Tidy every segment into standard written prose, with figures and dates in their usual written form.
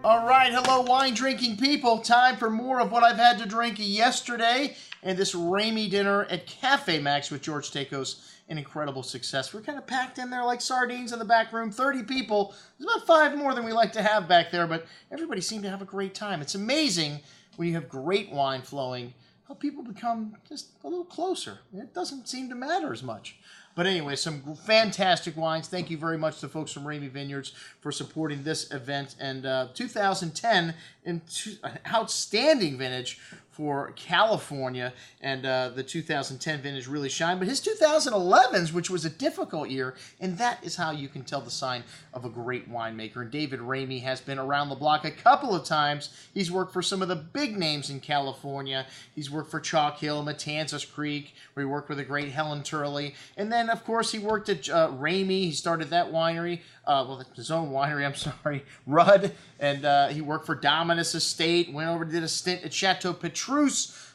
All right, hello wine drinking people. Time for more of what I've had to drink yesterday and this Ramey dinner at Cafe Max with George Takos. An incredible success. We're kind of packed in there like sardines in the back room. 30 people. There's about 5 more than we like to have back there, but everybody seemed to have a great time. It's amazing when you have great wine flowing, how people become just a little closer. It doesn't seem to matter as much. But anyway, some fantastic wines. Thank you very much to the folks from Ramey Vineyards for supporting this event. And 2010, an outstanding vintage for California, and the 2010 vintage really shined. But his 2011s, which was a difficult year, and that is how you can tell the sign of a great winemaker. And David Ramey has been around the block a couple of times. He's worked for some of the big names in California. He's worked for Chalk Hill, Matanzas Creek, where he worked with the great Helen Turley. And then, of course, he worked at Ramey. He started that winery. His own winery, I'm sorry, Rudd, and he worked for Dominus Estate, went over, did a stint at Chateau Petrus.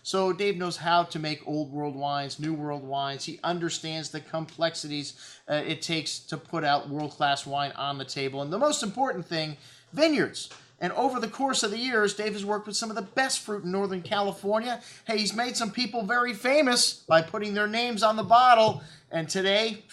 So Dave knows how to make old world wines, new world wines. He understands the complexities it takes to put out world-class wine on the table. And the most important thing, vineyards. And over the course of the years, Dave has worked with some of the best fruit in Northern California. Hey, he's made some people very famous by putting their names on the bottle. And today,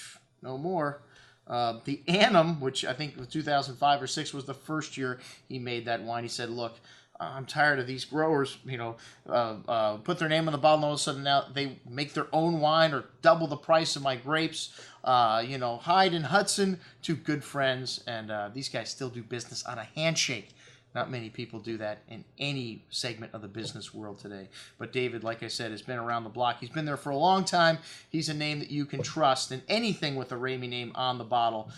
no more. The Annam, which I think 2005 or 6 was the first year he made that wine. He said, look, I'm tired of these growers, put their name on the bottle and all of a sudden now they make their own wine or double the price of my grapes. Hyde and Hudson, 2 good friends, and these guys still do business on a handshake. Not many people do that in any segment of the business world today. But David, like I said, has been around the block. He's been there for a long time. He's a name that you can trust. And anything with a Ramey name on the bottle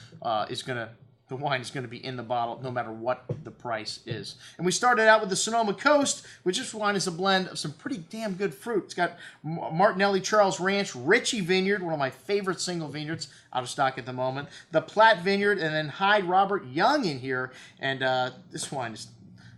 the wine is going to be in the bottle no matter what the price is. And we started out with the Sonoma Coast, which this wine is a blend of some pretty damn good fruit. It's got Martinelli Charles Ranch, Ritchie Vineyard, one of my favorite single vineyards, out of stock at the moment. The Platt Vineyard, and then Hyde Robert Young in here. And this wine is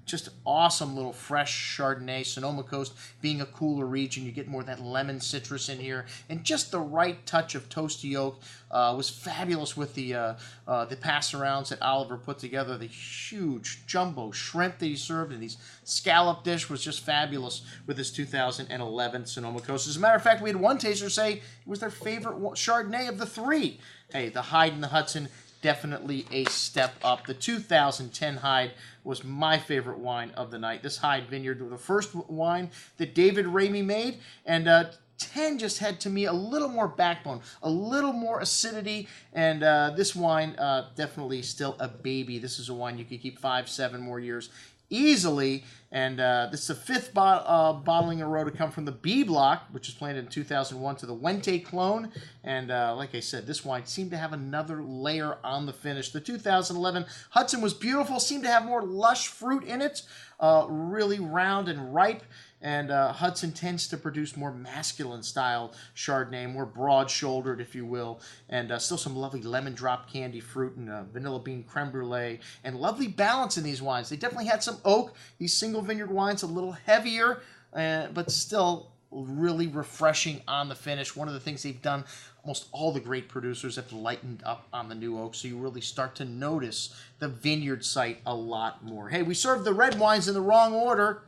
just awesome little fresh Chardonnay. Sonoma Coast being a cooler region, you get more of that lemon citrus in here, and just the right touch of toasty oak. Was fabulous with the pass-arounds that Oliver put together. The huge jumbo shrimp that he served, and these scallop dish was just fabulous with this 2011 Sonoma Coast. As a matter of fact, we had one taster say it was their favorite Chardonnay of the 3. Hey, the Hyde and the Hudson, definitely a step up. The 2010 Hyde was my favorite wine of the night. This Hyde Vineyard was the first wine that David Ramey made, and 10 just had, to me, a little more backbone, a little more acidity, and this wine definitely still a baby. This is a wine you could keep 5, 7 more years easily, and this is the 5th bottling in a row to come from the B Block, which was planted in 2001, to the Wente clone. And like I said, this wine seemed to have another layer on the finish. The 2011 Hudson was beautiful, seemed to have more lush fruit in it, really round and ripe. And Hudson tends to produce more masculine-style Chardonnay, more broad-shouldered, if you will, and still some lovely lemon drop candy fruit and vanilla bean creme brulee, and lovely balance in these wines. They definitely had some oak. These single vineyard wines a little heavier, but still really refreshing on the finish. One of the things they've done, almost all the great producers have lightened up on the new oak, so you really start to notice the vineyard site a lot more. Hey, we served the red wines in the wrong order.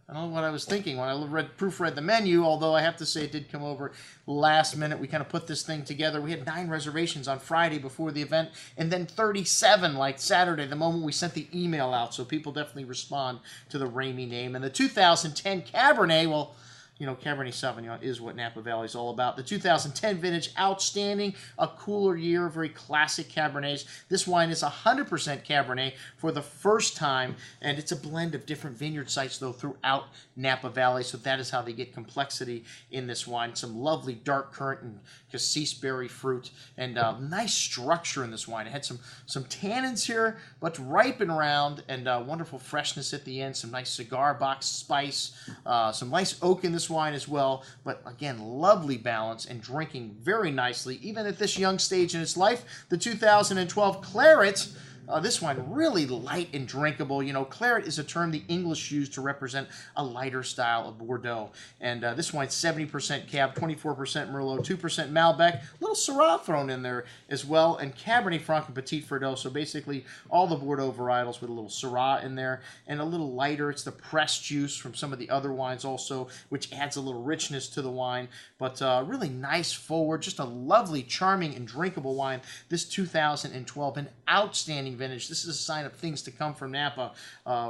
I don't know what I was thinking when I proofread the menu, although I have to say it did come over last minute. We kind of put this thing together. We had 9 reservations on Friday before the event, and then 37 like Saturday, the moment we sent the email out. So people definitely respond to the Ramey name. And the 2010 Cabernet, well, Cabernet Sauvignon is what Napa Valley is all about. The 2010 vintage, outstanding, a cooler year, very classic Cabernets. This wine is 100% Cabernet for the first time, and it's a blend of different vineyard sites, though, throughout Napa Valley, so that is how they get complexity in this wine. Some lovely dark currant and cassis berry fruit, and nice structure in this wine. It had some tannins here, but ripe and round, and wonderful freshness at the end, some nice cigar box spice, some nice oak in this wine as well, but again, lovely balance and drinking very nicely, even at this young stage in its life. The 2012 Claret, This wine really light and drinkable. You know, claret is a term the English use to represent a lighter style of Bordeaux. And this wine's 70% Cab, 24% Merlot, 2% Malbec, a little Syrah thrown in there as well, and Cabernet Franc and Petit Verdot. So basically all the Bordeaux varietals with a little Syrah in there, and a little lighter. It's the pressed juice from some of the other wines also, which adds a little richness to the wine. But really nice forward, just a lovely, charming, and drinkable wine. This 2012, an outstanding vintage. This is a sign of things to come from Napa.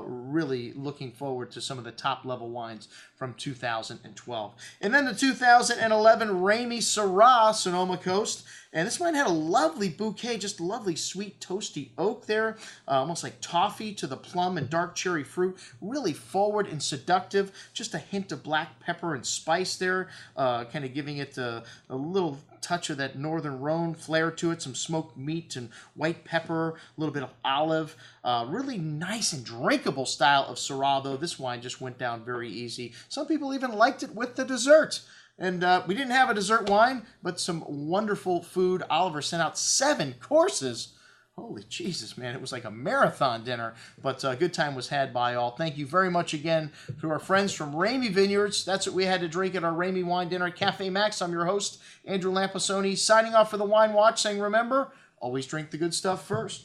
Really looking forward to some of the top level wines from 2012. And then the 2011 Ramey Syrah, Sonoma Coast. And this wine had a lovely bouquet, just lovely sweet toasty oak there, almost like toffee to the plum and dark cherry fruit. Really forward and seductive. Just a hint of black pepper and spice there, kind of giving it a little touch of that Northern Rhone flair to it, some smoked meat and white pepper, a little bit of olive. Really nice and drinkable style of Syrah, though. This wine just went down very easy. Some people even liked it with the dessert. And we didn't have a dessert wine, but some wonderful food. Oliver sent out 7 courses. Holy Jesus, man. It was like a marathon dinner. But a good time was had by all. Thank you very much again to our friends from Ramey Vineyards. That's what we had to drink at our Ramey Wine Dinner at Cafe Max. I'm your host, Andrew Lampasoni, signing off for the Wine Watch, saying remember, always drink the good stuff first.